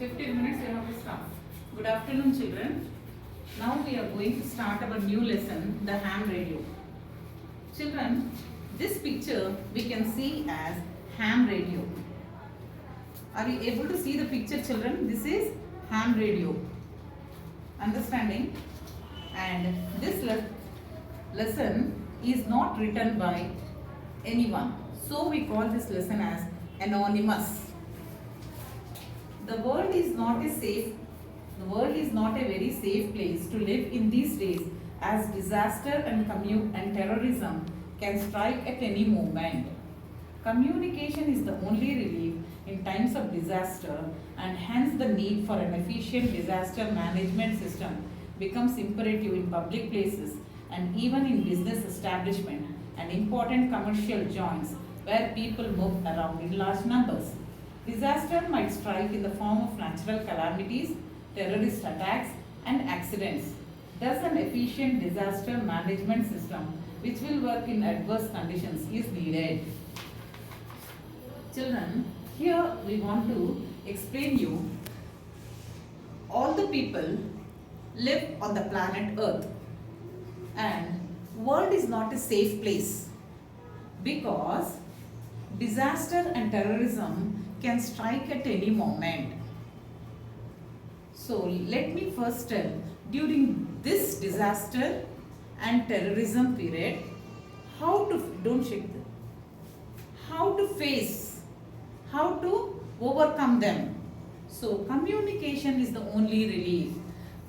15 minutes you have to start. Good afternoon, children. Now we are going to start our new lesson, the ham radio. Children, this picture we can see as ham radio. Are you able to see the picture, children? This is ham radio. Understanding? And this lesson is not written by anyone. So we call this lesson as anonymous. The world is not a very safe place to live in these days, as disaster and terrorism can strike at any moment. Communication is the only relief in times of disaster, and hence the need for an efficient disaster management system becomes imperative in public places and even in business establishment and important commercial joints where people move around in large numbers. Disaster might strike in the form of natural calamities, terrorist attacks, and accidents. Thus, an efficient disaster management system which will work in adverse conditions is needed. Children, here we want to explain you all the people live on the planet Earth, and world is not a safe place because disaster and terrorism can strike at any moment. So let me first tell, during this disaster and terrorism period, how to face, how to overcome them. So communication is the only relief.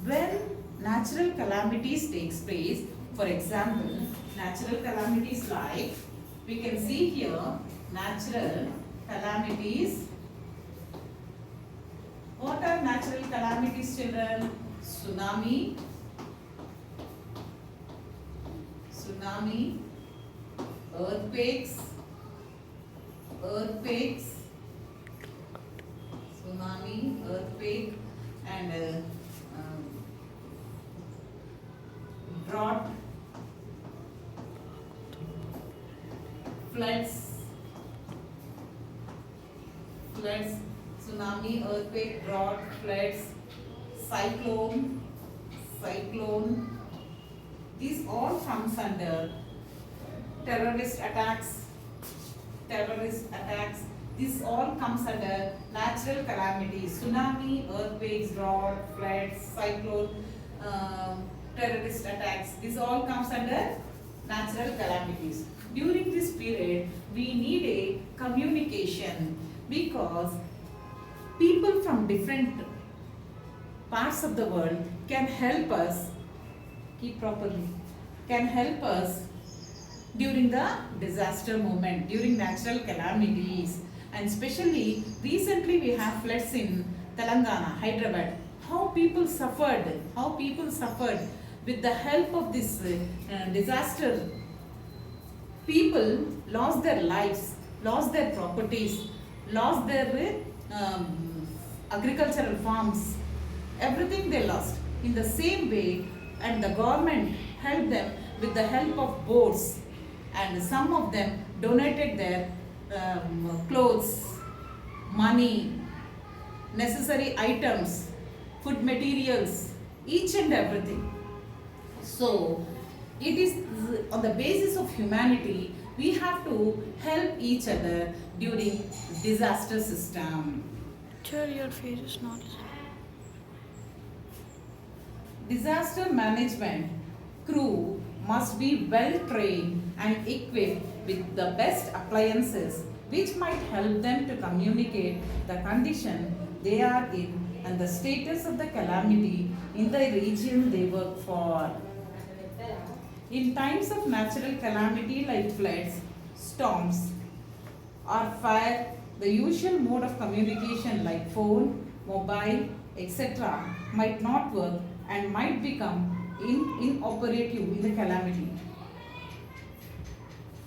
When natural calamities takes place, for example, natural calamities like, we can see here, natural calamities. What are natural calamities, children? Tsunami, earthquakes, tsunami, earthquake, and drought, floods, tsunami, earthquake, drought, floods, cyclone. These all comes under terrorist attacks. This all comes under natural calamities. Tsunami, earthquakes, drought, floods, cyclone, terrorist attacks. This all comes under natural calamities. During this period, we need a communication because people from different parts of the world can help us during the disaster moment, during natural calamities. And especially recently we have floods in Telangana, Hyderabad. How people suffered with the help of this disaster. People lost their lives, lost their properties, lost their agricultural farms, everything they lost. In the same way, and the government helped them with the help of boats, and some of them donated their clothes, money, necessary items, food materials, each and everything. So it is on the basis of humanity, we have to help each other during disaster system. Sure, your face is not. Disaster management crew must be well trained and equipped with the best appliances which might help them to communicate the condition they are in and the status of the calamity in the region they work for. In times of natural calamity like floods, storms, or fire, the usual mode of communication like phone, mobile, etc. might not work and might become inoperative in the calamity.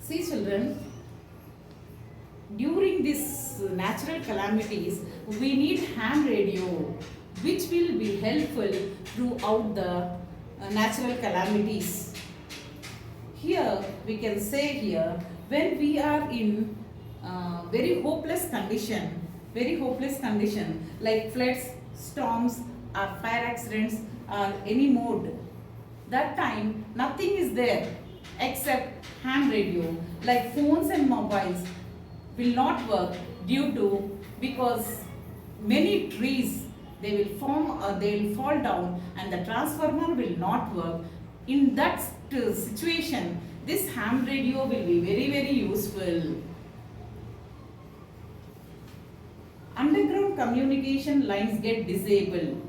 See, children, during these natural calamities, we need ham radio, which will be helpful throughout the natural calamities. Here, we can say here, when we are in very hopeless condition, very hopeless condition like floods, storms, or fire accidents, or any mode. That time nothing is there except ham radio, like phones and mobiles will not work due to because many trees they will form or they will fall down and the transformer will not work. In that situation, this ham radio will be very useful. Underground communication lines get disabled,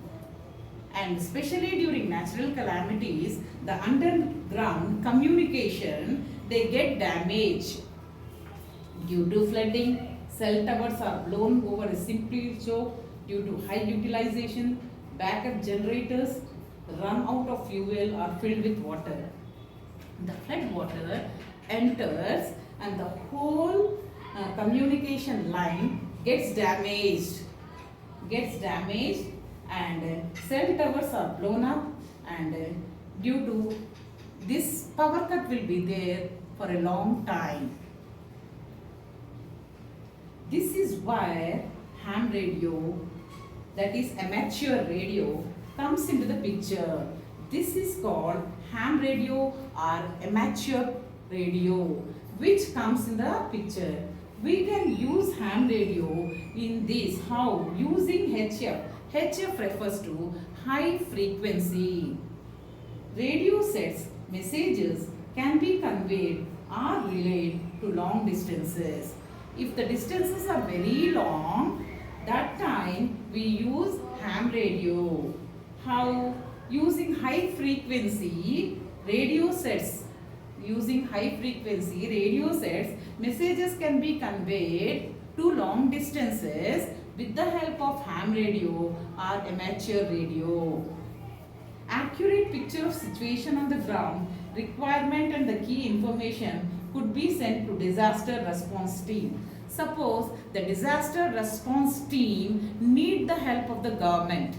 and especially during natural calamities, the underground communication they get damaged. Due to flooding, cell towers are blown over a simple choke due to high utilization. Backup generators run out of fuel or filled with water. The flood water enters and the whole communication line gets damaged. And cell towers are blown up, and due to this power cut will be there for a long time. This is where ham radio, that is amateur radio, comes into the picture. This is called ham radio or amateur radio, which comes in the picture. We can use ham radio in this. How? Using HF. HF refers to high frequency. Radio sets messages can be conveyed or relayed to long distances. If the distances are very long, that time we use ham radio. How? Using high frequency radio sets. Using high frequency radio sets, messages can be conveyed to long distances with the help of ham radio or amateur radio. Accurate picture of situation on the ground, requirement and the key information could be sent to disaster response team. Suppose the disaster response team need the help of the government.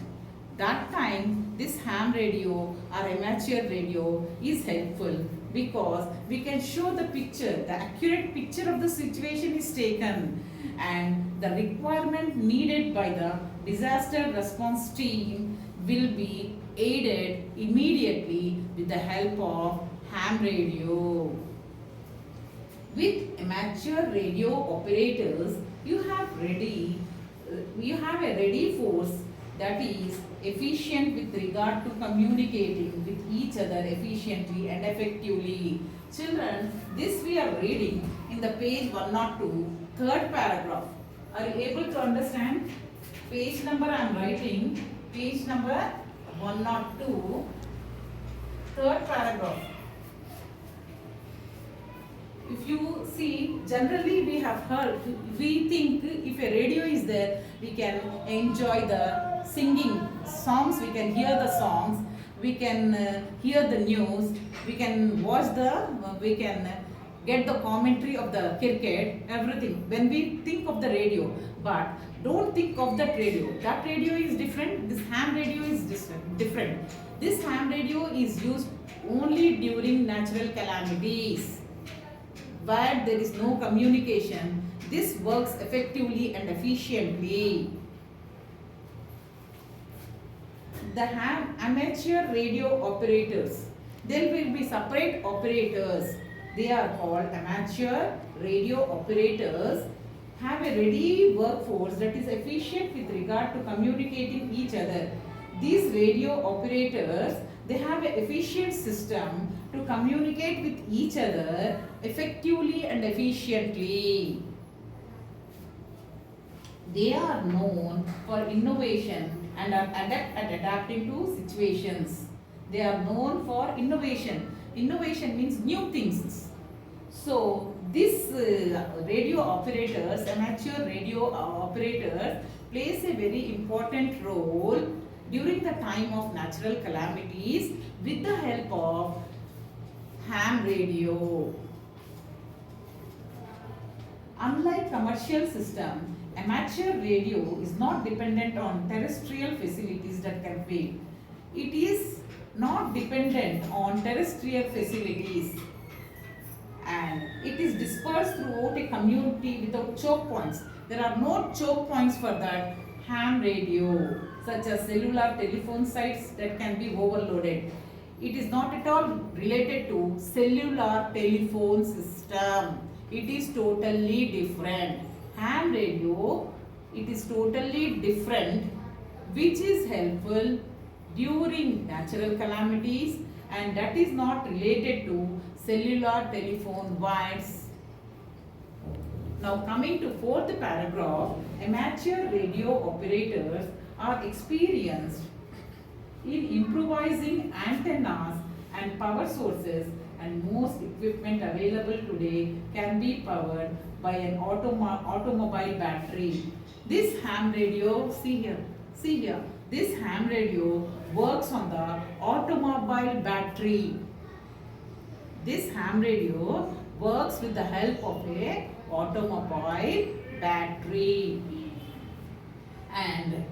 That time this ham radio or amateur radio is helpful because we can show the picture, the accurate picture of the situation is taken, and the requirement needed by the disaster response team will be aided immediately with the help of ham radio. With amateur radio operators, you have a ready force that is efficient with regard to communicating with each other efficiently and effectively. Children, this we are reading in the page 102, third paragraph. Are you able to understand? Page number I am writing, page number 102, third paragraph. If you see, generally we have heard, we think if a radio is there, we can enjoy the singing songs, we can hear the songs, we can hear the news, we can watch we can get the commentary of the cricket, everything. When we think of the radio, but don't think of that radio. That radio is different, this ham radio is different. This ham radio is used only during natural calamities, where there is no communication. This works effectively and efficiently. The amateur radio operators, there will be separate operators. They are called amateur radio operators, have a ready workforce that is efficient with regard to communicating each other. These radio operators, they have an efficient system to communicate with each other effectively and efficiently. They are known for innovation and are adept at adapting to situations. They are known for innovation. Innovation means new things. So, this radio operators, amateur radio operators, plays a very important role during the time of natural calamities with the help of ham radio. Unlike commercial system, amateur radio is not dependent on terrestrial facilities that can fail. It is not dependent on terrestrial facilities. and it is dispersed throughout a community without choke points. There are no choke points for that ham radio, such as cellular telephone sites that can be overloaded. It is not at all related to cellular telephone system. It is totally different. Ham radio, it is totally different, which is helpful during natural calamities, and that is not related to cellular telephone wires. Now coming to fourth paragraph, amateur radio operators are experienced in improvising antennas and power sources, and most equipment available today can be powered by an automobile battery. This ham radio, see here, this ham radio works on the automobile battery. This ham radio works with the help of a automobile battery, and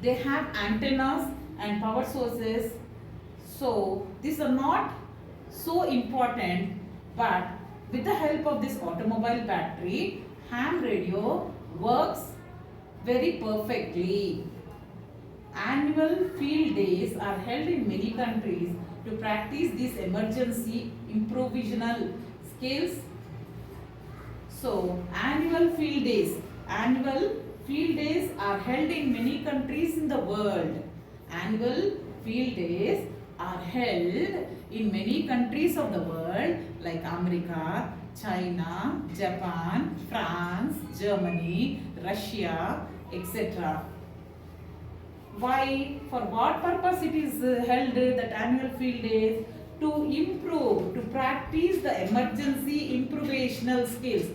they have antennas and power sources. So these are not so important, but with the help of this automobile battery, ham radio works very perfectly. Annual field days are held in many countries to practice these emergency improvisational skills. So annual field days are held in many countries in the world. Annual field days are held in many countries of the world like America, China, Japan, France, Germany, Russia, etc. Why? For what purpose it is held that annual field days? To improve, to practice the emergency improvisational skills.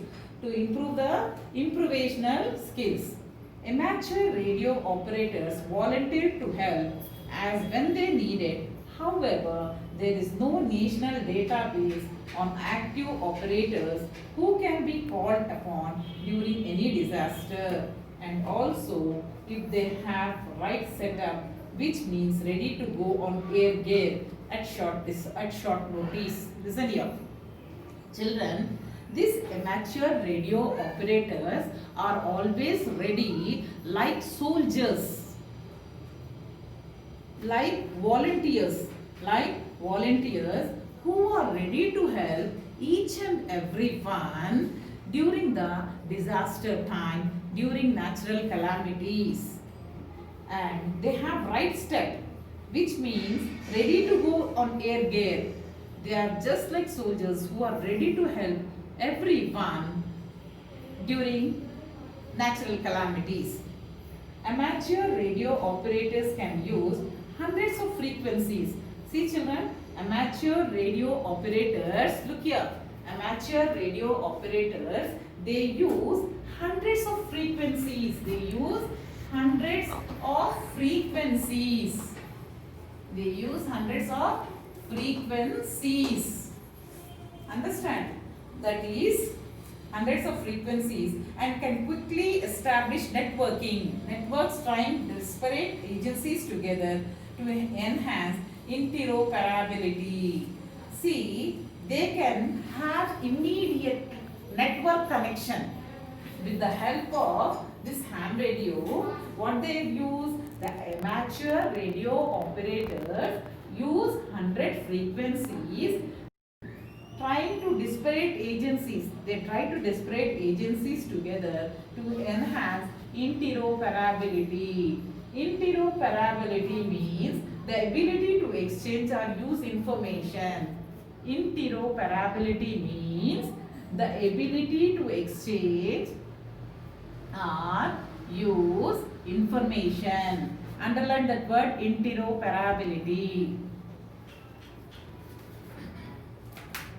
To improve the improvisational skills. Amateur radio operators volunteered to help as when they needed. However, there is no national database on active operators who can be called upon during any disaster, and also if they have right setup, which means ready to go on air gear at short notice. Listen here, children. These amateur radio operators are always ready like soldiers, like volunteers who are ready to help each and every one during the disaster time, during natural calamities. And they have right step, which means ready to go on air gear. They are just like soldiers who are ready to help everyone during natural calamities. Amateur radio operators can use hundreds of frequencies. See children, amateur radio operators, look here, amateur radio operators, they use hundreds of frequencies. They use hundreds of frequencies. They use hundreds of frequencies. Understand? That is hundreds of frequencies, and can quickly establish networking. Networks trying disparate agencies together to enhance interoperability. See, they can have immediate network connection with the help of this ham radio. What they use? The amateur radio operators use 100 frequencies trying to disparate agencies. They try to disparate agencies together to enhance interoperability. Interoperability means the ability to exchange or use information. Interoperability means the ability to exchange or use information. Underline that word, interoperability.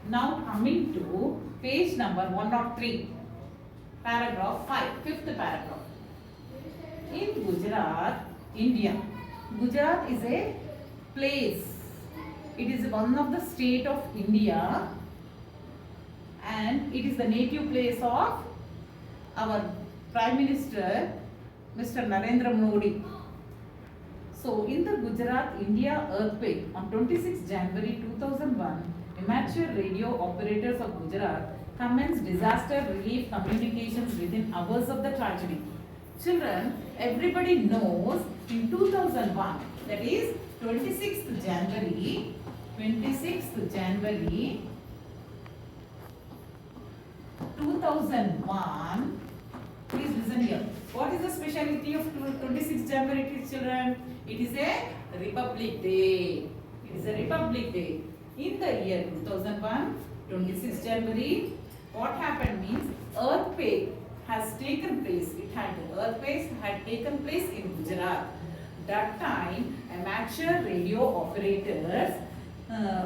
Now coming to page number 103, paragraph 5, fifth paragraph. In Gujarat, India. Gujarat is a place. It is one of the state of India, and it is the native place of our Prime Minister, Mr. Narendra Modi. So in the Gujarat, India earthquake on 26 January 2001, amateur radio operators of Gujarat commenced disaster relief communications within hours of the tragedy. Children, everybody knows in 2001, that is 26th January, 26th January 2001. Please listen here. What is the speciality of 26th January, children? It is a Republic Day. It is a Republic Day. In the year 2001, 26th January, what happened means earthquake has taken place. Earthquakes had taken place in Gujarat. That time, amateur radio operators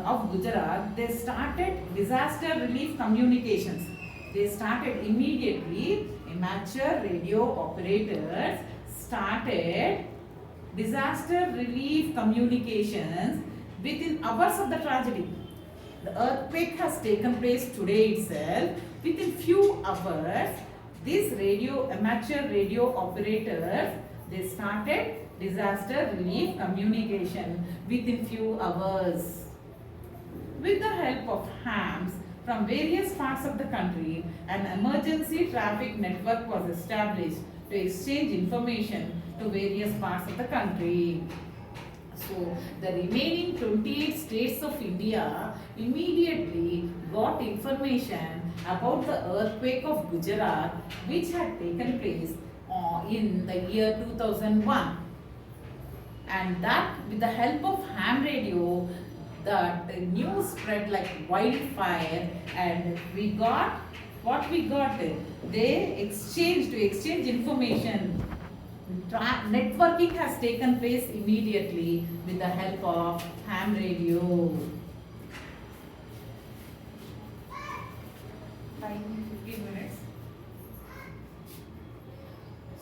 of Gujarat, they started disaster relief communications. They started immediately. Amateur radio operators started disaster relief communications within hours of the tragedy. The earthquake has taken place today itself. Within few hours, these amateur radio operators, they started disaster relief communication within few hours. With the help of hams from various parts of the country, an emergency traffic network was established to exchange information to various parts of the country. So, the remaining 28 states of India immediately got information about the earthquake of Gujarat, which had taken place in the year 2001. And that, with the help of ham radio, the news spread like wildfire, and we got what we got. They exchange information. Networking has taken place immediately with the help of ham radio. Time 15 minutes.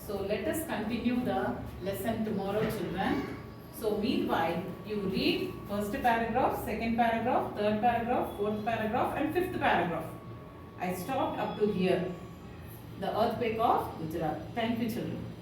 So let us continue the lesson tomorrow, children. So meanwhile, you read first paragraph, second paragraph, third paragraph, fourth paragraph and fifth paragraph. I stopped up to here. The earthquake of Gujarat. Thank you, children.